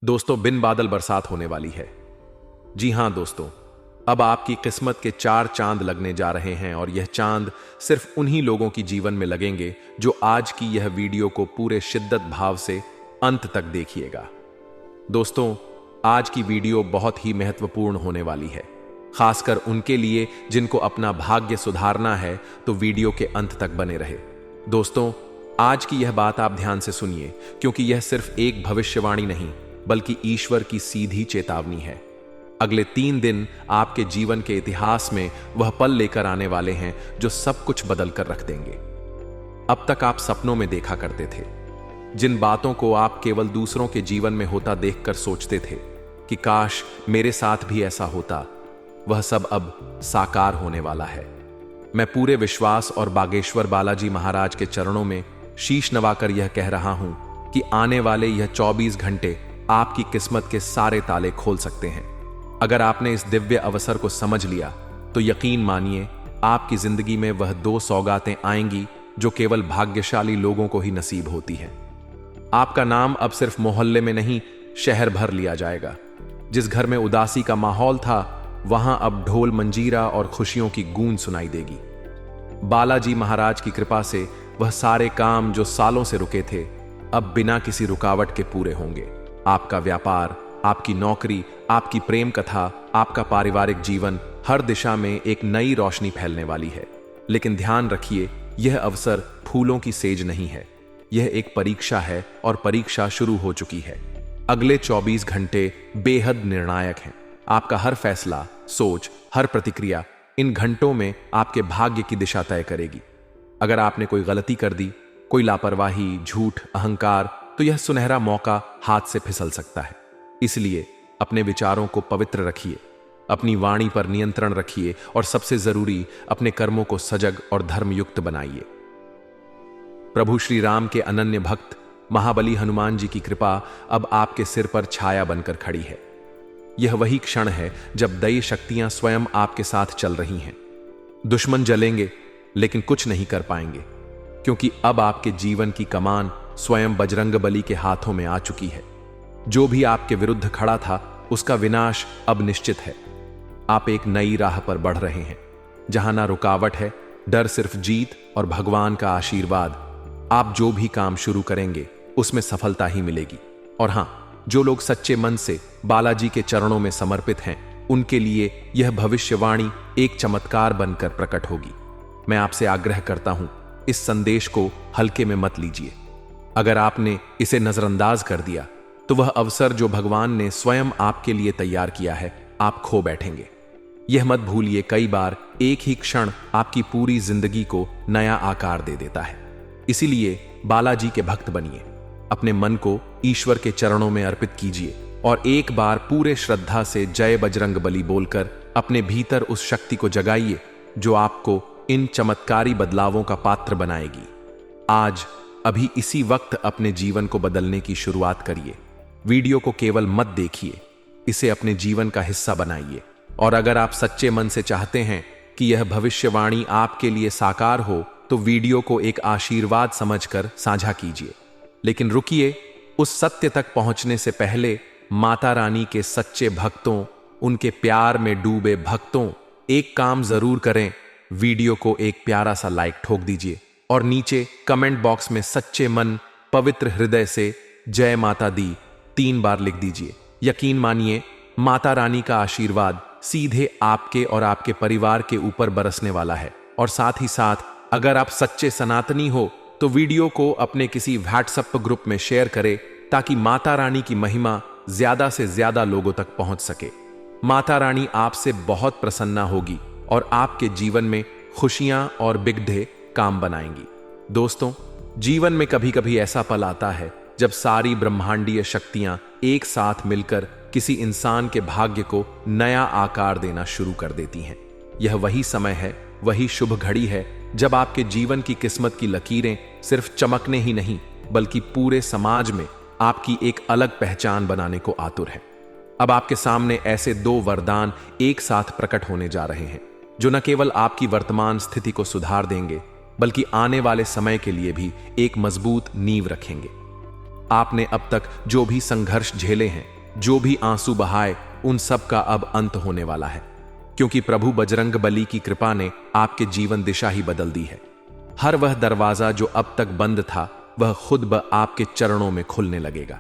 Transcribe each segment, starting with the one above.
दोस्तों, बिन बादल बरसात होने वाली है। जी हां दोस्तों, अब आपकी किस्मत के 4 चांद लगने जा रहे हैं और यह चांद सिर्फ उन्हीं लोगों की जीवन में लगेंगे जो आज की यह वीडियो को पूरे शिद्दत भाव से अंत तक देखिएगा। दोस्तों, आज की वीडियो बहुत ही महत्वपूर्ण होने वाली है, खासकर उनके लिए जिनको अपना भाग्य सुधारना है, तो वीडियो के अंत तक बने रहे। दोस्तों, आज की यह बात आप ध्यान से सुनिए, क्योंकि यह सिर्फ एक भविष्यवाणी नहीं बल्कि ईश्वर की सीधी चेतावनी है। अगले 3 दिन आपके जीवन के इतिहास में वह पल लेकर आने वाले हैं जो सब कुछ बदल कर रख देंगे। अब तक आप सपनों में देखा करते थे, जिन बातों को आप केवल दूसरों के जीवन में होता देखकर सोचते थे कि काश मेरे साथ भी ऐसा होता, वह सब अब साकार होने वाला है। मैं पूरे विश्वास और बागेश्वर बालाजी महाराज के चरणों में शीश नवाकर यह कह रहा हूं कि आने वाले यह 24 घंटे आपकी किस्मत के सारे ताले खोल सकते हैं। अगर आपने इस दिव्य अवसर को समझ लिया तो यकीन मानिए, आपकी जिंदगी में वह 2 सौगातें आएंगी जो केवल भाग्यशाली लोगों को ही नसीब होती हैं। आपका नाम अब सिर्फ मोहल्ले में नहीं, शहर भर लिया जाएगा। जिस घर में उदासी का माहौल था, वहां अब ढोल मंजीरा और खुशियों की गूंज सुनाई देगी। बालाजी महाराज की कृपा से वह सारे काम जो सालों से रुके थे, अब बिना किसी रुकावट के पूरे होंगे। आपका व्यापार, आपकी नौकरी, आपकी प्रेम कथा, आपका पारिवारिक जीवन, हर दिशा में एक नई रोशनी फैलने वाली है। लेकिन ध्यान रखिए, यह अवसर फूलों की सेज नहीं है, यह एक परीक्षा है और परीक्षा शुरू हो चुकी है। अगले 24 घंटे बेहद निर्णायक हैं। आपका हर फैसला, सोच, हर प्रतिक्रिया इन घंटों में आपके भाग्य की दिशा तय करेगी। अगर आपने कोई गलती कर दी, कोई लापरवाही, झूठ, अहंकार, तो यह सुनहरा मौका हाथ से फिसल सकता है। इसलिए अपने विचारों को पवित्र रखिए, अपनी वाणी पर नियंत्रण रखिए और सबसे जरूरी, अपने कर्मों को सजग और धर्मयुक्त बनाइए। प्रभु श्री राम के अनन्य भक्त महाबली हनुमान जी की कृपा अब आपके सिर पर छाया बनकर खड़ी है। यह वही क्षण है जब दैवीय शक्तियां स्वयं आपके साथ चल रही हैं। दुश्मन जलेंगे लेकिन कुछ नहीं कर पाएंगे, क्योंकि अब आपके जीवन की कमान स्वयं बजरंगबली के हाथों में आ चुकी है। जो भी आपके विरुद्ध खड़ा था, उसका विनाश अब निश्चित है। आप एक नई राह पर बढ़ रहे हैं, जहां ना रुकावट है, डर सिर्फ जीत और भगवान का आशीर्वाद। आप जो भी काम शुरू करेंगे उसमें सफलता ही मिलेगी। और हां, जो लोग सच्चे मन से बालाजी के चरणों में समर्पित हैं, उनके लिए यह भविष्यवाणी एक चमत्कार बनकर प्रकट होगी। मैं आपसे आग्रह करता हूं, इस संदेश को हल्के में मत लीजिए। अगर आपने इसे नजरअंदाज कर दिया तो वह अवसर जो भगवान ने स्वयं आपके लिए तैयार किया है, आप खो बैठेंगे। यह मत भूलिए, कई बार एक ही क्षण आपकी पूरी जिंदगी को नया आकार दे देता है। इसीलिए बालाजी के भक्त बनिए, अपने मन को ईश्वर के चरणों में अर्पित कीजिए और एक बार पूरे श्रद्धा से जय बजरंगबली बोलकर अपने भीतर उस शक्ति को जगाइए जो आपको इन चमत्कारी बदलावों का पात्र बनाएगी। आज अभी इसी वक्त अपने जीवन को बदलने की शुरुआत करिए। वीडियो को केवल मत देखिए, इसे अपने जीवन का हिस्सा बनाइए। और अगर आप सच्चे मन से चाहते हैं कि यह भविष्यवाणी आपके लिए साकार हो, तो वीडियो को एक आशीर्वाद समझकर साझा कीजिए। लेकिन रुकिए, उस सत्य तक पहुंचने से पहले माता रानी के सच्चे भक्तों, उनके प्यार में डूबे भक्तों, एक काम जरूर करें। वीडियो को एक प्यारा सा लाइक ठोक दीजिए और नीचे कमेंट बॉक्स में सच्चे मन, पवित्र हृदय से जय माता दी 3 बार लिख दीजिए। यकीन मानिए, माता रानी का आशीर्वाद सीधे आपके और आपके परिवार के ऊपर बरसने वाला है। और साथ ही साथ, अगर आप सच्चे सनातनी हो तो वीडियो को अपने किसी व्हाट्सएप ग्रुप में शेयर करें, ताकि माता रानी की महिमा ज्यादा से ज्यादा लोगों तक पहुंच सके। माता रानी आपसे बहुत प्रसन्न होगी और आपके जीवन में खुशियां और बिगड़े काम बनाएंगी। दोस्तों, जीवन में कभी कभी ऐसा पल आता है जब सारी ब्रह्मांडीय शक्तियां एक साथ मिलकर किसी इंसान के भाग्य को नया आकार देना शुरू कर देती हैं। यह वही समय है, वही शुभ घड़ी है जब आपके जीवन की किस्मत की लकीरें सिर्फ चमकने ही नहीं, बल्कि पूरे समाज में आपकी एक अलग पहचान बनाने को आतुर है। अब आपके सामने ऐसे 2 वरदान एक साथ प्रकट होने जा रहे हैं, जो न केवल आपकी वर्तमान स्थिति को सुधार देंगे, बल्कि आने वाले समय के लिए भी एक मजबूत नींव रखेंगे। आपने अब तक जो भी संघर्ष झेले हैं, जो भी आंसू बहाए उन सब का अब अंत होने वाला है, क्योंकि प्रभु बजरंग बली की कृपा ने आपके जीवन दिशा ही बदल दी है। हर वह दरवाजा जो अब तक बंद था वह खुद ब आपके चरणों में खुलने लगेगा।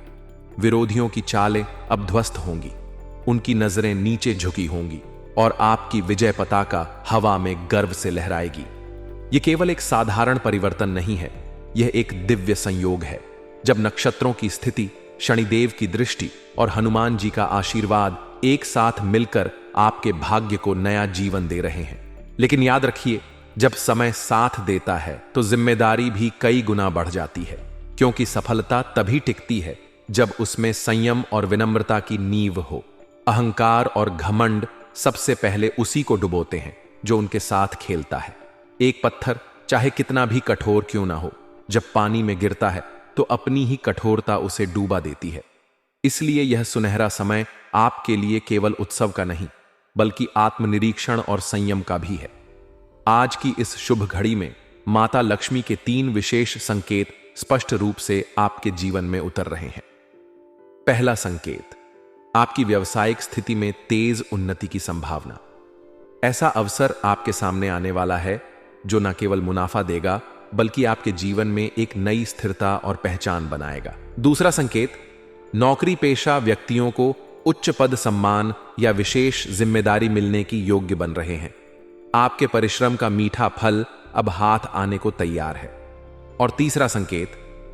विरोधियों की चालें अब ध्वस्त होंगी, उनकी नजरें नीचे झुकी होंगी और आपकी विजय पताका हवा में गर्व से लहराएगी। यह केवल एक साधारण परिवर्तन नहीं है, यह एक दिव्य संयोग है। जब नक्षत्रों की स्थिति, शनिदेव की दृष्टि और हनुमान जी का आशीर्वाद एक साथ मिलकर आपके भाग्य को नया जीवन दे रहे हैं। लेकिन याद रखिए, जब समय साथ देता है तो जिम्मेदारी भी कई गुना बढ़ जाती है, क्योंकि सफलता तभी टिकती है जब उसमें संयम और विनम्रता की नींव हो। अहंकार और घमंड सबसे पहले उसी को डुबोते हैं जो उनके साथ खेलता है। एक पत्थर चाहे कितना भी कठोर क्यों ना हो, जब पानी में गिरता है तो अपनी ही कठोरता उसे डूबा देती है। इसलिए यह सुनहरा समय आपके लिए केवल उत्सव का नहीं, बल्कि आत्मनिरीक्षण और संयम का भी है। आज की इस शुभ घड़ी में माता लक्ष्मी के 3 विशेष संकेत स्पष्ट रूप से आपके जीवन में उतर रहे हैं। पहला संकेत, आपकी व्यावसायिक स्थिति में तेज उन्नति की संभावना। ऐसा अवसर आपके सामने आने वाला है जो न केवल मुनाफा देगा, बल्कि आपके जीवन में एक नई स्थिरता और पहचान बनाएगा। दूसरा संकेत, नौकरी पेशा व्यक्तियों को उच्च पद, सम्मान या विशेष जिम्मेदारी मिलने की योग्य बन रहे हैं। आपके परिश्रम का मीठा फल अब हाथ आने को तैयार है। और तीसरा संकेत,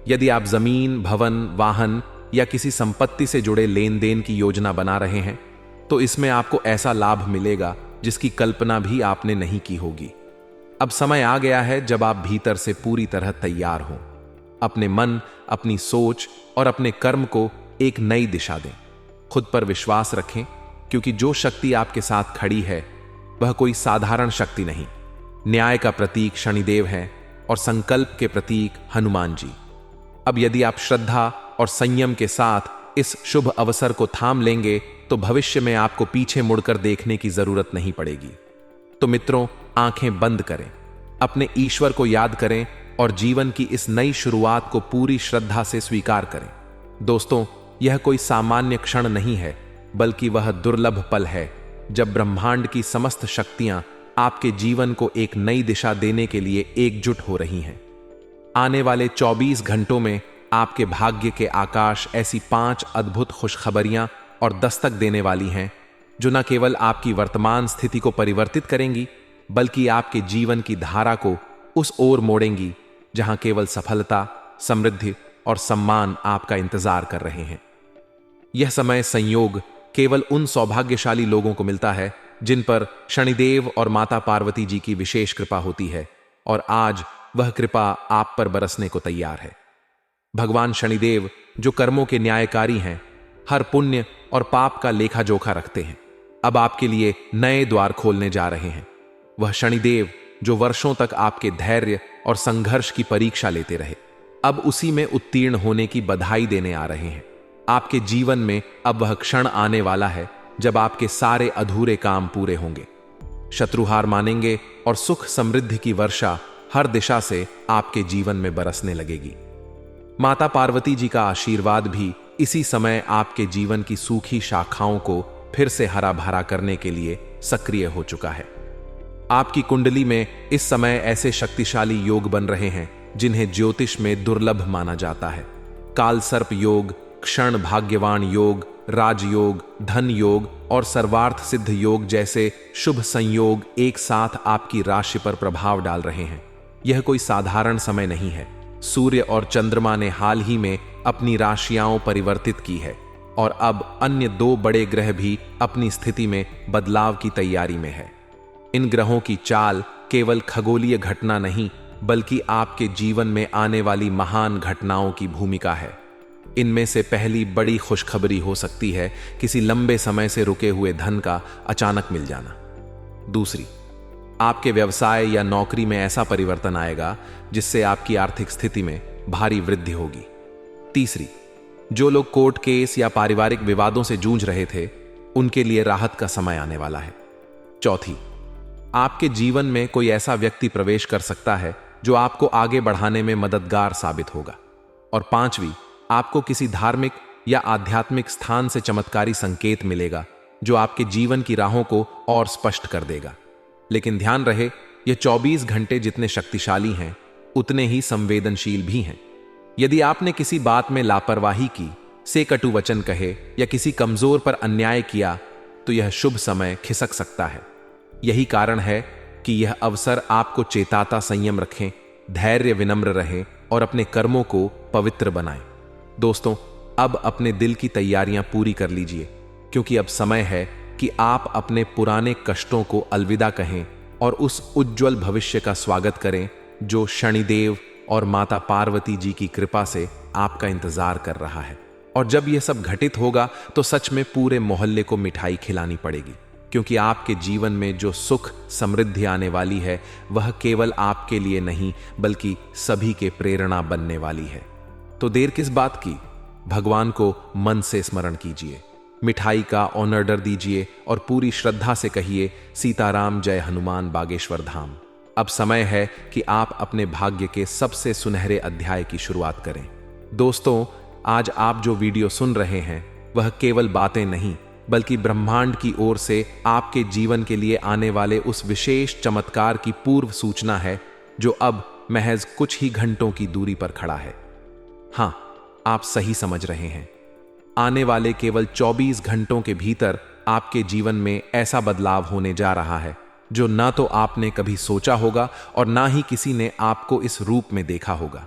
यदि आप जमीन, भवन, वाहन या किसी संपत्ति से जुड़े लेन देन की योजना बना रहे हैं तो इसमें आपको ऐसा लाभ मिलेगा जिसकी कल्पना भी आपने नहीं की होगी। अब समय आ गया है जब आप भीतर से पूरी तरह तैयार हों। अपने मन, अपनी सोच और अपने कर्म को एक नई दिशा दें। खुद पर विश्वास रखें, क्योंकि जो शक्ति आपके साथ खड़ी है वह कोई साधारण शक्ति नहीं। न्याय का प्रतीक शनिदेव है और संकल्प के प्रतीक हनुमान जी। अब यदि आप श्रद्धा और संयम के साथ इस शुभ अवसर को थाम लेंगे तो भविष्य में आपको पीछे मुड़कर देखने की जरूरत नहीं पड़ेगी। तो मित्रों, आंखें बंद करें, अपने ईश्वर को याद करें और जीवन की इस नई शुरुआत को पूरी श्रद्धा से स्वीकार करें। दोस्तों, यह कोई सामान्य क्षण नहीं है, बल्कि वह दुर्लभ पल है जब ब्रह्मांड की समस्त शक्तियां आपके जीवन को एक नई दिशा देने के लिए एकजुट हो रही हैं। आने वाले 24 घंटों में आपके भाग्य के आकाश ऐसी 5 अद्भुत खुशखबरियां और दस्तक देने वाली हैं जो न केवल आपकी वर्तमान स्थिति को परिवर्तित करेंगी, बल्कि आपके जीवन की धारा को उस ओर मोड़ेंगी जहां केवल सफलता, समृद्धि और सम्मान आपका इंतजार कर रहे हैं। यह समय संयोग केवल उन सौभाग्यशाली लोगों को मिलता है जिन पर शनिदेव और माता पार्वती जी की विशेष कृपा होती है, और आज वह कृपा आप पर बरसने को तैयार है। भगवान शनिदेव, जो कर्मों के न्यायकारी हैं, हर पुण्य और पाप का लेखा जोखा रखते हैं, अब आपके लिए नए द्वार खोलने जा रहे हैं। वह शनिदेव जो वर्षों तक आपके धैर्य और संघर्ष की परीक्षा लेते रहे, अब उसी में उत्तीर्ण होने की बधाई देने आ रहे हैं। आपके जीवन में अब वह क्षण आने वाला है जब आपके सारे अधूरे काम पूरे होंगे, शत्रु हार मानेंगे और सुख समृद्धि की वर्षा हर दिशा से आपके जीवन में बरसने लगेगी। माता पार्वती जी का आशीर्वाद भी इसी समय आपके जीवन की सूखी शाखाओं को फिर से हरा भरा करने के लिए सक्रिय हो चुका है। आपकी कुंडली में इस समय ऐसे शक्तिशाली योग बन रहे हैं जिन्हें ज्योतिष में दुर्लभ माना जाता है। काल सर्प योग, क्षण भाग्यवान योग, राजयोग, धन योग और सर्वार्थ सिद्ध योग जैसे शुभ संयोग एक साथ आपकी राशि पर प्रभाव डाल रहे हैं। यह कोई साधारण समय नहीं है। सूर्य और चंद्रमा ने हाल ही में अपनी राशियां परिवर्तित की है और अब अन्य 2 बड़े ग्रह भी अपनी स्थिति में बदलाव की तैयारी में है। इन ग्रहों की चाल केवल खगोलीय घटना नहीं, बल्कि आपके जीवन में आने वाली महान घटनाओं की भूमिका है। इनमें से पहली बड़ी खुशखबरी हो सकती है किसी लंबे समय से रुके हुए धन का अचानक मिल जाना। दूसरी, आपके व्यवसाय या नौकरी में ऐसा परिवर्तन आएगा जिससे आपकी आर्थिक स्थिति में भारी वृद्धि होगी। तीसरी, जो लोग कोर्ट केस या पारिवारिक विवादों से जूझ रहे थे, उनके लिए राहत का समय आने वाला है। चौथी, आपके जीवन में कोई ऐसा व्यक्ति प्रवेश कर सकता है जो आपको आगे बढ़ाने में मददगार साबित होगा। और पांचवी, आपको किसी धार्मिक या आध्यात्मिक स्थान से चमत्कारी संकेत मिलेगा जो आपके जीवन की राहों को और स्पष्ट कर देगा। लेकिन ध्यान रहे, ये 24 घंटे जितने शक्तिशाली हैं उतने ही संवेदनशील भी हैं। यदि आपने किसी बात में लापरवाही की, से कटु वचन कहे या किसी कमजोर पर अन्याय किया तो यह शुभ समय खिसक सकता है। यही कारण है कि यह अवसर आपको चेताता संयम रखें, धैर्य विनम्र रहे और अपने कर्मों को पवित्र बनाएं। दोस्तों, अब अपने दिल की तैयारियां पूरी कर लीजिए, क्योंकि अब समय है कि आप अपने पुराने कष्टों को अलविदा कहें और उस उज्जवल भविष्य का स्वागत करें जो शनिदेव और माता पार्वती जी की कृपा से आपका इंतजार कर रहा है। और जब यह सब घटित होगा तो सच में पूरे मोहल्ले को मिठाई खिलानी पड़ेगी, क्योंकि आपके जीवन में जो सुख समृद्धि आने वाली है वह केवल आपके लिए नहीं बल्कि सभी के प्रेरणा बनने वाली है। तो देर किस बात की, भगवान को मन से स्मरण कीजिए, मिठाई का ऑर्डर दीजिए और पूरी श्रद्धा से कहिए, सीताराम जय हनुमान बागेश्वर धाम। अब समय है कि आप अपने भाग्य के सबसे सुनहरे अध्याय की शुरुआत करें। दोस्तों, आज आप जो वीडियो सुन रहे हैं वह केवल बातें नहीं बल्कि ब्रह्मांड की ओर से आपके जीवन के लिए आने वाले उस विशेष चमत्कार की पूर्व सूचना है जो अब महज कुछ ही घंटों की दूरी पर खड़ा है। हां, आप सही समझ रहे हैं। आने वाले केवल 24 घंटों के भीतर आपके जीवन में ऐसा बदलाव होने जा रहा है जो ना तो आपने कभी सोचा होगा और ना ही किसी ने आपको इस रूप में देखा होगा।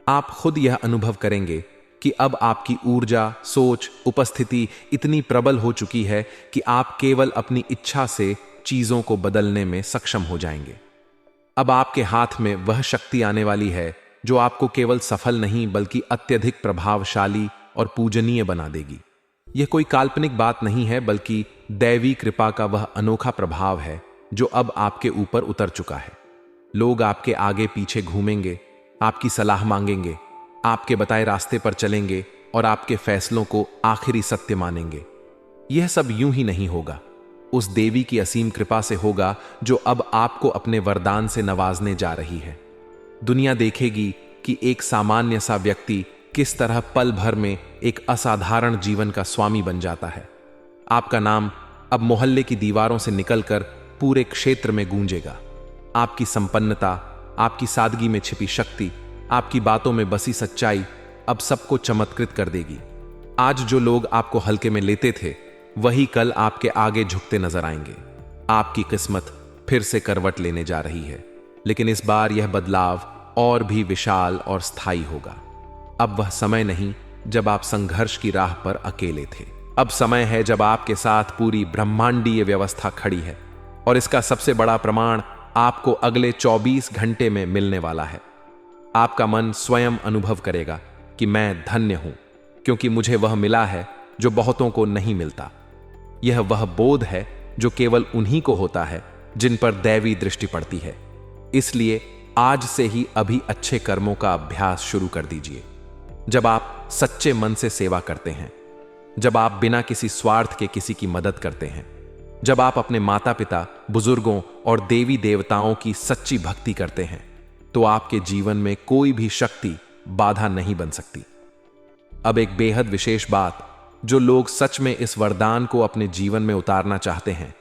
आप खुद यह अनुभव करेंगे कि अब आपकी ऊर्जा, सोच, उपस्थिति इतनी प्रबल हो चुकी है कि आप केवल अपनी इच्छा से चीजों को बदलने में सक्षम हो जाएंगे। अब आपके हाथ में वह शक्ति आने वाली है जो आपको केवल सफल नहीं बल्कि अत्यधिक प्रभावशाली और पूजनीय बना देगी। यह कोई काल्पनिक बात नहीं है बल्कि दैवी कृपा का वह अनोखा प्रभाव है जो अब आपके ऊपर उतर चुका है। लोग आपके आगे पीछे घूमेंगे, आपकी सलाह मांगेंगे, आपके बताए रास्ते पर चलेंगे और आपके फैसलों को आखिरी सत्य मानेंगे। यह सब यूं ही नहीं होगा, उस देवी की असीम कृपा से होगा जो अब आपको अपने वरदान से नवाजने जा रही है। दुनिया देखेगी कि एक सामान्य सा व्यक्ति किस तरह पल भर में एक असाधारण जीवन का स्वामी बन जाता है। आपका नाम अब मोहल्ले की दीवारों से निकलकर पूरे क्षेत्र में गूंजेगा। आपकी संपन्नता, आपकी सादगी में छिपी शक्ति, आपकी बातों में बसी सच्चाई अब सबको चमत्कृत कर देगी। आज जो लोग आपको हल्के में लेते थे वही कल आपके आगे झुकते नजर आएंगे। आपकी किस्मत फिर से करवट लेने जा रही है, लेकिन इस बार यह बदलाव और भी विशाल और स्थायी होगा। अब वह समय नहीं जब आप संघर्ष की राह पर अकेले थे। अब समय है जब आपके साथ पूरी ब्रह्मांडीय व्यवस्था खड़ी है और इसका सबसे बड़ा प्रमाण आपको अगले 24 घंटे में मिलने वाला है। आपका मन स्वयं अनुभव करेगा कि मैं धन्य हूं क्योंकि मुझे वह मिला है जो बहुतों को नहीं मिलता। यह वह बोध है जो केवल उन्हीं को होता है जिन पर दैवी दृष्टि पड़ती है। इसलिए आज से ही अभी अच्छे कर्मों का अभ्यास शुरू कर दीजिए। जब आप सच्चे मन से सेवा करते हैं, जब आप बिना किसी स्वार्थ के किसी की मदद करते हैं, जब आप अपने माता पिता, बुजुर्गों और देवी देवताओं की सच्ची भक्ति करते हैं, तो आपके जीवन में कोई भी शक्ति बाधा नहीं बन सकती। अब एक बेहद विशेष बात, जो लोग सच में इस वरदान को अपने जीवन में उतारना चाहते हैं,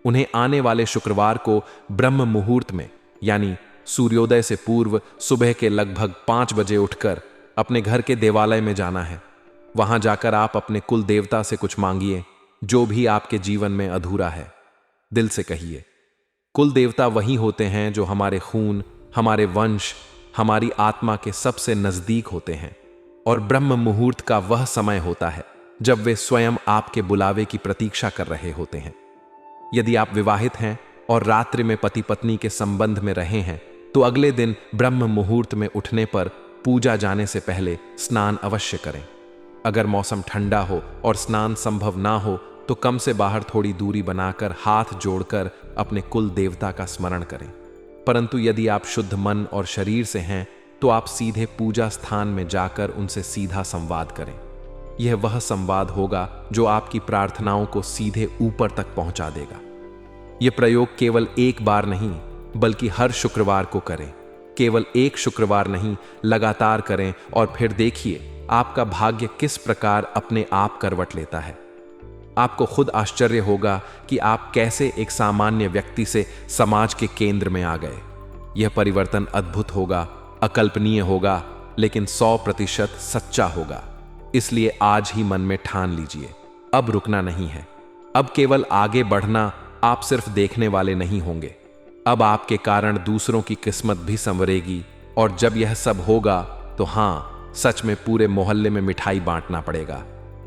उन्हें आने वाले शुक्रवार को ब्रह्म मुहूर्त में यानी सूर्योदय से पूर्व सुबह के लगभग 5 बजे उठकर अपने घर के देवालय में जाना है। वहां जाकर आप अपने कुल देवता से कुछ मांगिए जो भी आपके जीवन में अधूरा है। दिल से कहिए। कुल देवता वही होते हैं जो हमारे खून, हमारे वंश, हमारी आत्मा के सबसे नजदीक होते हैं और ब्रह्म मुहूर्त का वह समय होता है जब वे स्वयं आपके बुलावे की प्रतीक्षा कर रहे होते हैं। यदि आप विवाहित हैं और रात्रि में पति पत्नी के संबंध में रहे हैं तो अगले दिन ब्रह्म मुहूर्त में उठने पर पूजा जाने से पहले स्नान अवश्य करें। अगर मौसम ठंडा हो और स्नान संभव ना हो तो कम से बाहर थोड़ी दूरी बनाकर हाथ जोड़कर अपने कुल देवता का स्मरण करें। परंतु यदि आप शुद्ध मन और शरीर से हैं तो आप सीधे पूजा स्थान में जाकर उनसे सीधा संवाद करें। यह वह संवाद होगा जो आपकी प्रार्थनाओं को सीधे ऊपर तक पहुंचा देगा। यह प्रयोग केवल एक बार नहीं बल्कि हर शुक्रवार को करें। केवल एक शुक्रवार नहीं, लगातार करें और फिर देखिए आपका भाग्य किस प्रकार अपने आप करवट लेता है। आपको खुद आश्चर्य होगा कि आप कैसे एक सामान्य व्यक्ति से समाज के केंद्र में आ गए। यह परिवर्तन अद्भुत होगा, अकल्पनीय होगा, लेकिन 100% सच्चा होगा। इसलिए आज ही मन में ठान लीजिए, अब रुकना नहीं है। अब केवल आगे बढ़ना। आप सिर्फ देखने वाले नहीं होंगे, अब आपके कारण दूसरों की किस्मत भी संवरेगी। और जब यह सब होगा तो हाँ, सच में पूरे मोहल्ले में मिठाई बांटना पड़ेगा,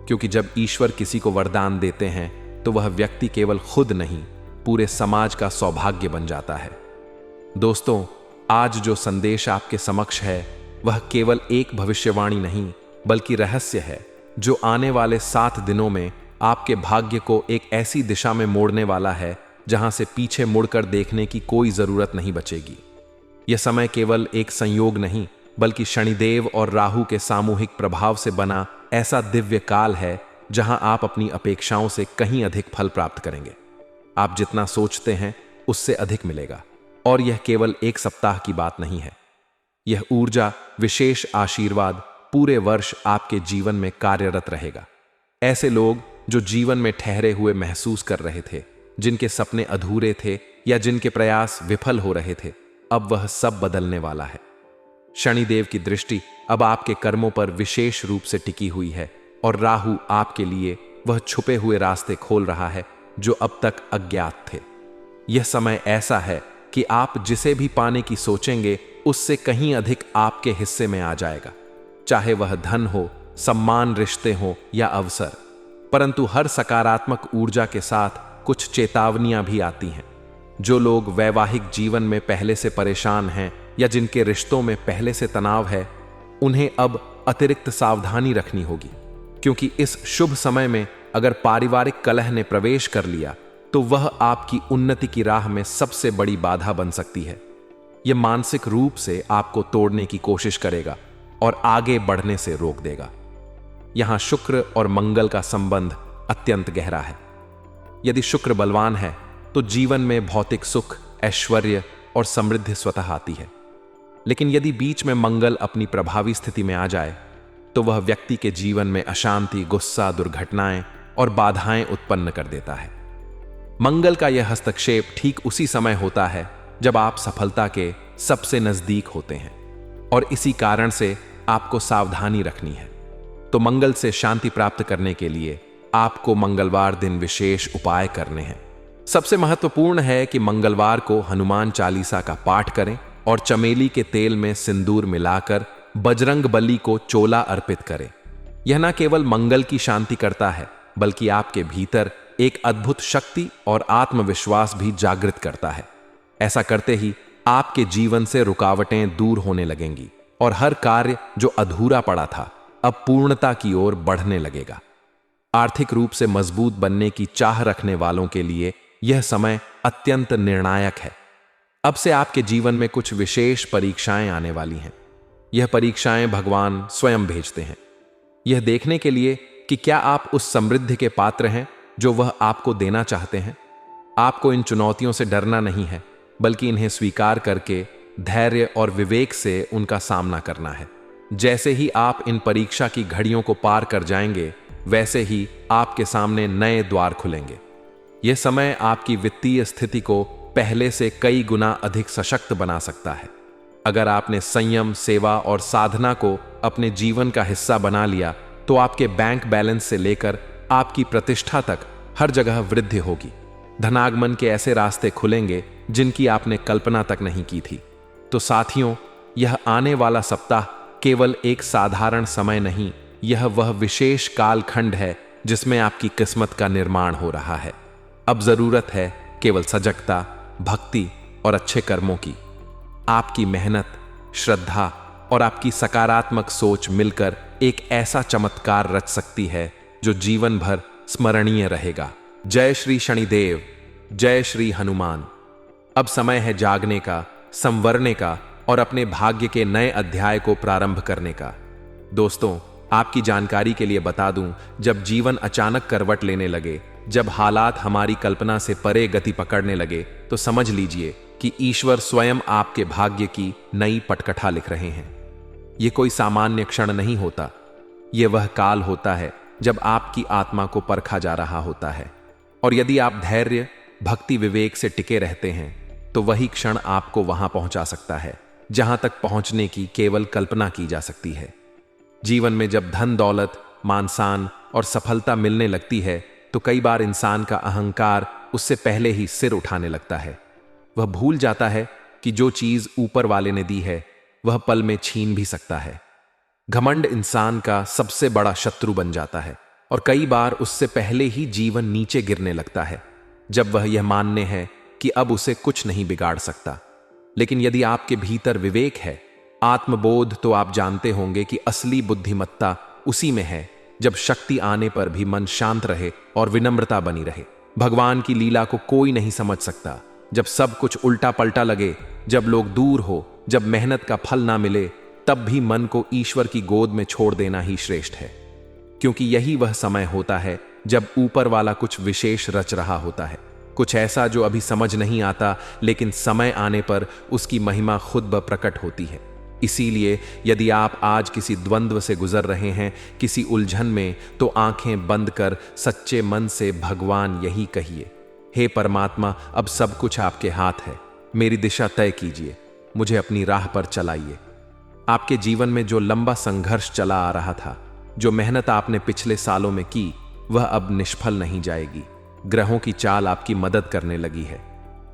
क्योंकि जब ईश्वर किसी को वरदान देते हैं तो वह व्यक्ति केवल खुद नहीं, पूरे समाज का सौभाग्य बन जाता है। दोस्तों, आज जो संदेश आपके समक्ष है वह केवल एक भविष्यवाणी नहीं, बल्कि रहस्य है जो आने वाले 7 दिनों में आपके भाग्य को एक ऐसी दिशा में मोड़ने वाला है जहां से पीछे मुड़कर देखने की कोई जरूरत नहीं बचेगी। यह समय केवल एक संयोग नहीं, बल्कि शनिदेव और राहु के सामूहिक प्रभाव से बना ऐसा दिव्य काल है जहां आप अपनी अपेक्षाओं से कहीं अधिक फल प्राप्त करेंगे। आप जितना सोचते हैं उससे अधिक मिलेगा। और यह केवल एक सप्ताह की बात नहीं है। यह ऊर्जा, विशेष आशीर्वाद पूरे वर्ष आपके जीवन में कार्यरत रहेगा। ऐसे लोग जो जीवन में ठहरे हुए महसूस कर रहे थे, जिनके सपने अधूरे थे या जिनके प्रयास विफल हो रहे थे, अब वह सब बदलने वाला है। शनिदेव की दृष्टि अब आपके कर्मों पर विशेष रूप से टिकी हुई है और राहु आपके लिए वह छुपे हुए रास्ते खोल रहा है जो अब तक अज्ञात थे। यह समय ऐसा है कि आप जिसे भी पाने की सोचेंगे उससे कहीं अधिक आपके हिस्से में आ जाएगा, चाहे वह धन हो, सम्मान, रिश्ते हो या अवसर। परंतु हर सकारात्मक ऊर्जा के साथ कुछ चेतावनियां भी आती हैं। जो लोग वैवाहिक जीवन में पहले से परेशान हैं या जिनके रिश्तों में पहले से तनाव है, उन्हें अब अतिरिक्त सावधानी रखनी होगी, क्योंकि इस शुभ समय में अगर पारिवारिक कलह ने प्रवेश कर लिया तो वह आपकी उन्नति की राह में सबसे बड़ी बाधा बन सकती है। यह मानसिक रूप से आपको तोड़ने की कोशिश करेगा और आगे बढ़ने से रोक देगा। यहां शुक्र और मंगल का संबंध अत्यंत गहरा है। यदि शुक्र बलवान है तो जीवन में भौतिक सुख, ऐश्वर्य और समृद्धि स्वतः आती है। लेकिन यदि बीच में मंगल अपनी प्रभावी स्थिति में आ जाए तो वह व्यक्ति के जीवन में अशांति, गुस्सा, दुर्घटनाएं और बाधाएं उत्पन्न कर देता है। मंगल का यह हस्तक्षेप ठीक उसी समय होता है जब आप सफलता के सबसे नजदीक होते हैं, और इसी कारण से आपको सावधानी रखनी है। तो मंगल से शांति प्राप्त करने के लिए आपको मंगलवार दिन विशेष उपाय करने हैं। सबसे महत्वपूर्ण है कि मंगलवार को हनुमान चालीसा का पाठ करें और चमेली के तेल में सिंदूर मिलाकर बजरंग बली को चोला अर्पित करें। यह न केवल मंगल की शांति करता है, बल्कि आपके भीतर एक अद्भुत शक्ति और आत्मविश्वास भी जागृत करता है। ऐसा करते ही आपके जीवन से रुकावटें दूर होने लगेंगी और हर कार्य जो अधूरा पड़ा था अब पूर्णता की ओर बढ़ने लगेगा। आर्थिक रूप से मजबूत बनने की चाह रखने वालों के लिए यह समय अत्यंत निर्णायक है। अब से आपके जीवन में कुछ विशेष परीक्षाएं आने वाली हैं। यह परीक्षाएं भगवान स्वयं भेजते हैं, यह देखने के लिए कि क्या आप उस समृद्धि के पात्र हैं जो वह आपको देना चाहते हैं। आपको इन चुनौतियों से डरना नहीं है, बल्कि इन्हें स्वीकार करके धैर्य और विवेक से उनका सामना करना है। जैसे ही आप इन परीक्षा की घड़ियों को पार कर जाएंगे, वैसे ही आपके सामने नए द्वार खुलेंगे। यह समय आपकी वित्तीय स्थिति को पहले से कई गुना अधिक सशक्त बना सकता है। अगर आपने संयम, सेवा और साधना को अपने जीवन का हिस्सा बना लिया तो आपके बैंक बैलेंस से लेकर आपकी प्रतिष्ठा तक हर जगह वृद्धि होगी। धनागमन के ऐसे रास्ते खुलेंगे जिनकी आपने कल्पना तक नहीं की थी। तो साथियों, यह आने वाला सप्ताह केवल एक साधारण समय नहीं, यह वह विशेष कालखंड है जिसमें आपकी किस्मत का निर्माण हो रहा है। अब जरूरत है केवल सजगता, भक्ति और अच्छे कर्मों की। आपकी मेहनत, श्रद्धा और आपकी सकारात्मक सोच मिलकर एक ऐसा चमत्कार रच सकती है जो जीवन भर स्मरणीय रहेगा। जय श्री शनिदेव, जय श्री हनुमान। अब समय है जागने का, संवरने का और अपने भाग्य के नए अध्याय को प्रारंभ करने का। दोस्तों, आपकी जानकारी के लिए बता दूं, जब जीवन अचानक करवट लेने लगे, जब हालात हमारी कल्पना से परे गति पकड़ने लगे, तो समझ लीजिए कि ईश्वर स्वयं आपके भाग्य की नई पटकथा लिख रहे हैं। यह कोई सामान्य क्षण नहीं होता, यह वह काल होता है जब आपकी आत्मा को परखा जा रहा होता है, और यदि आप धैर्य, भक्ति, विवेक से टिके रहते हैं तो वही क्षण आपको वहां पहुंचा सकता है जहां तक पहुंचने की केवल कल्पना की जा सकती है। जीवन में जब धन, दौलत, मान-सान और सफलता मिलने लगती है तो कई बार इंसान का अहंकार उससे पहले ही सिर उठाने लगता है। वह भूल जाता है कि जो चीज ऊपर वाले ने दी है वह पल में छीन भी सकता है। घमंड इंसान का सबसे बड़ा शत्रु बन जाता है और कई बार उससे पहले ही जीवन नीचे गिरने लगता है जब वह यह मानने है कि अब उसे कुछ नहीं बिगाड़ सकता। लेकिन यदि आपके भीतर विवेक है, आत्मबोध, तो आप जानते होंगे कि असली बुद्धिमत्ता उसी में है जब शक्ति आने पर भी मन शांत रहे और विनम्रता बनी रहे। भगवान की लीला को कोई नहीं समझ सकता जब सब कुछ उल्टा पलटा लगे, जब लोग दूर हो, जब मेहनत का फल ना मिले, तब भी मन को ईश्वर की गोद में छोड़ देना ही श्रेष्ठ है, क्योंकि यही वह समय होता है जब ऊपर वाला कुछ विशेष रच रहा होता है, कुछ ऐसा जो अभी समझ नहीं आता, लेकिन समय आने पर उसकी महिमा खुद ब प्रकट होती है। इसीलिए यदि आप आज किसी द्वंद्व से गुजर रहे हैं, किसी उलझन में, तो आंखें बंद कर सच्चे मन से भगवान यही कहिए, हे परमात्मा, अब सब कुछ आपके हाथ है, मेरी दिशा तय कीजिए, मुझे अपनी राह पर चलाइए। आपके जीवन में जो लंबा संघर्ष चला आ रहा था, जो मेहनत आपने पिछले सालों में की, वह अब निष्फल नहीं जाएगी। ग्रहों की चाल आपकी मदद करने लगी है।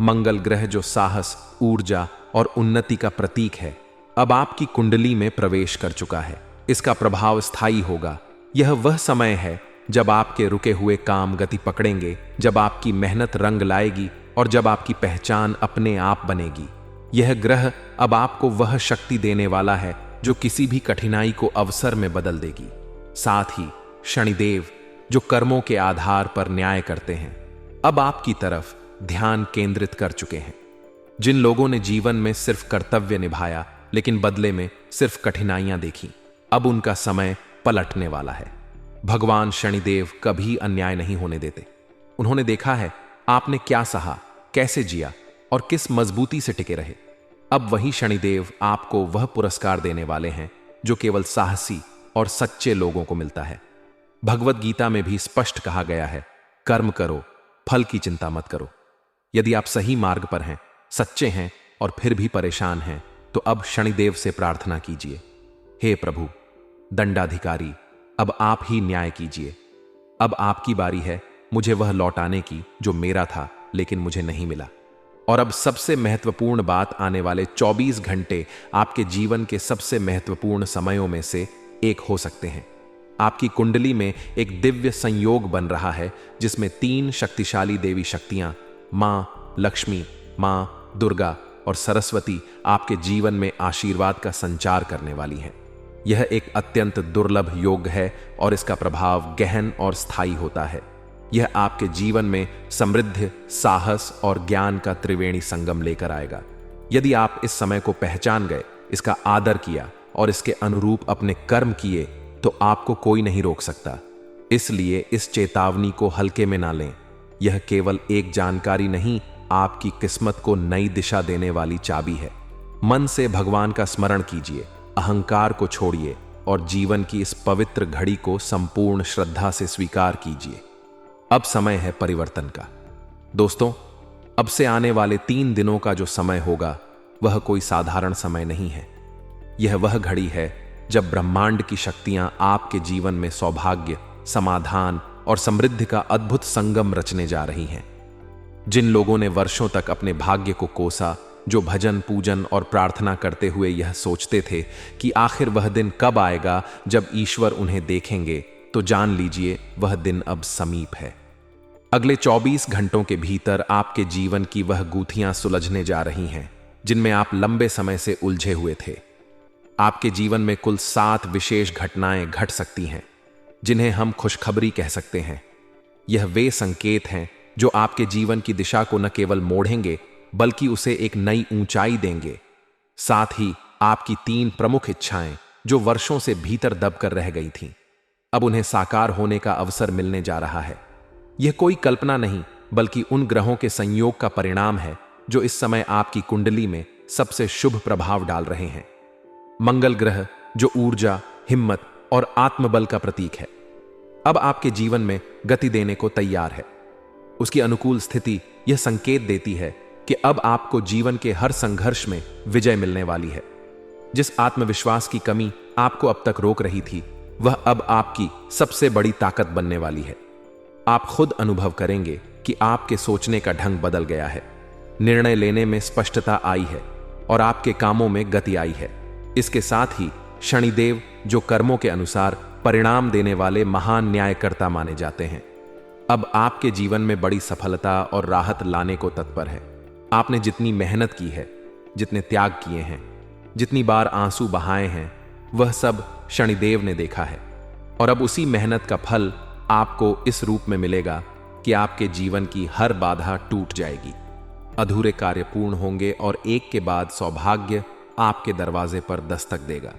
मंगल ग्रह, जो साहस, ऊर्जा और उन्नति का प्रतीक है, अब आपकी कुंडली में प्रवेश कर चुका है। इसका प्रभाव स्थायी होगा। यह वह समय है जब आपके रुके हुए काम गति पकड़ेंगे, जब आपकी मेहनत रंग लाएगी और जब आपकी पहचान अपने आप बनेगी। यह ग्रह अब आपको वह शक्ति देने वाला है जो किसी भी कठिनाई को अवसर में बदल देगी। साथ ही शनिदेव, जो कर्मों के आधार पर न्याय करते हैं, अब आपकी तरफ ध्यान केंद्रित कर चुके हैं। जिन लोगों ने जीवन में सिर्फ कर्तव्य निभाया लेकिन बदले में सिर्फ कठिनाइयां देखी, अब उनका समय पलटने वाला है। भगवान शनिदेव कभी अन्याय नहीं होने देते। उन्होंने देखा है आपने क्या सहा, कैसे जिया और किस मजबूती से टिके रहे। अब वही शनिदेव आपको वह पुरस्कार देने वाले हैं जो केवल साहसी और सच्चे लोगों को मिलता है। भगवत गीता में भी स्पष्ट कहा गया है, कर्म करो, फल की चिंता मत करो। यदि आप सही मार्ग पर हैं, सच्चे हैं और फिर भी परेशान हैं, तो अब शनिदेव से प्रार्थना कीजिए, हे प्रभु दंडाधिकारी, अब आप ही न्याय कीजिए। अब आपकी बारी है मुझे वह लौटाने की जो मेरा था लेकिन मुझे नहीं मिला। और अब सबसे महत्वपूर्ण बात, आने वाले 24 घंटे आपके जीवन के सबसे महत्वपूर्ण समयों में से एक हो सकते हैं। आपकी कुंडली में एक दिव्य संयोग बन रहा है जिसमें 3 शक्तिशाली देवी शक्तियां, मां लक्ष्मी, मां दुर्गा और सरस्वती, आपके जीवन में आशीर्वाद का संचार करने वाली हैं। यह एक अत्यंत दुर्लभ योग है और इसका प्रभाव गहन और स्थायी होता है। यह आपके जीवन में समृद्धि, साहस और ज्ञान का त्रिवेणी संगम लेकर आएगा। यदि आप इस समय को पहचान गए, इसका आदर किया और इसके अनुरूप अपने कर्म किए, तो आपको कोई नहीं रोक सकता। इसलिए इस चेतावनी को हल्के में ना लें। यह केवल एक जानकारी नहीं, आपकी किस्मत को नई दिशा देने वाली चाबी है। मन से भगवान का स्मरण कीजिए, अहंकार को छोड़िए और जीवन की इस पवित्र घड़ी को संपूर्ण श्रद्धा से स्वीकार कीजिए। अब समय है परिवर्तन का। दोस्तों, अब से आने वाले 3 दिनों का जो समय होगा, वह कोई साधारण समय नहीं है। यह वह घड़ी है जब ब्रह्मांड की शक्तियां आपके जीवन में सौभाग्य, समाधान और समृद्धि का अद्भुत संगम रचने जा रही हैं। जिन लोगों ने वर्षों तक अपने भाग्य को कोसा, जो भजन, पूजन और प्रार्थना करते हुए यह सोचते थे कि आखिर वह दिन कब आएगा जब ईश्वर उन्हें देखेंगे, तो जान लीजिए वह दिन अब समीप है। अगले 24 घंटों के भीतर आपके जीवन की वह गूथियां सुलझने जा रही हैं जिनमें आप लंबे समय से उलझे हुए थे। आपके जीवन में कुल 7 विशेष घटनाएं घट सकती हैं जिन्हें हम खुशखबरी कह सकते हैं। यह वे संकेत हैं जो आपके जीवन की दिशा को न केवल मोड़ेंगे बल्कि उसे एक नई ऊंचाई देंगे। साथ ही आपकी 3 प्रमुख इच्छाएं जो वर्षों से भीतर दबकर रह गई थीं, अब उन्हें साकार होने का अवसर मिलने जा रहा है। यह कोई कल्पना नहीं बल्कि उन ग्रहों के संयोग का परिणाम है जो इस समय आपकी कुंडली में सबसे शुभ प्रभाव डाल रहे हैं। मंगल ग्रह, जो ऊर्जा, हिम्मत और आत्मबल का प्रतीक है। अब आपके जीवन में गति देने को तैयार है। उसकी अनुकूल स्थिति यह संकेत देती है कि अब आपको जीवन के हर संघर्ष में विजय मिलने वाली है। जिस आत्मविश्वास की कमी आपको अब तक रोक रही थी, वह अब आपकी सबसे बड़ी ताकत बनने वाली है। आप खुद अनुभव करेंगे कि आपके सोचने का ढंग बदल गया है, निर्णय लेने में स्पष्टता आई है और आपके कामों में गति आई है। इसके साथ ही शनिदेव, जो कर्मों के अनुसार परिणाम देने वाले महान न्यायकर्ता माने जाते हैं, अब आपके जीवन में बड़ी सफलता और राहत लाने को तत्पर है। आपने जितनी मेहनत की है, जितने त्याग किए हैं, जितनी बार आंसू बहाए हैं, वह सब शनिदेव ने देखा है और अब उसी मेहनत का फल आपको इस रूप में मिलेगा कि आपके जीवन की हर बाधा टूट जाएगी, अधूरे कार्य पूर्ण होंगे और एक के बाद सौभाग्य आपके दरवाजे पर दस्तक देगा।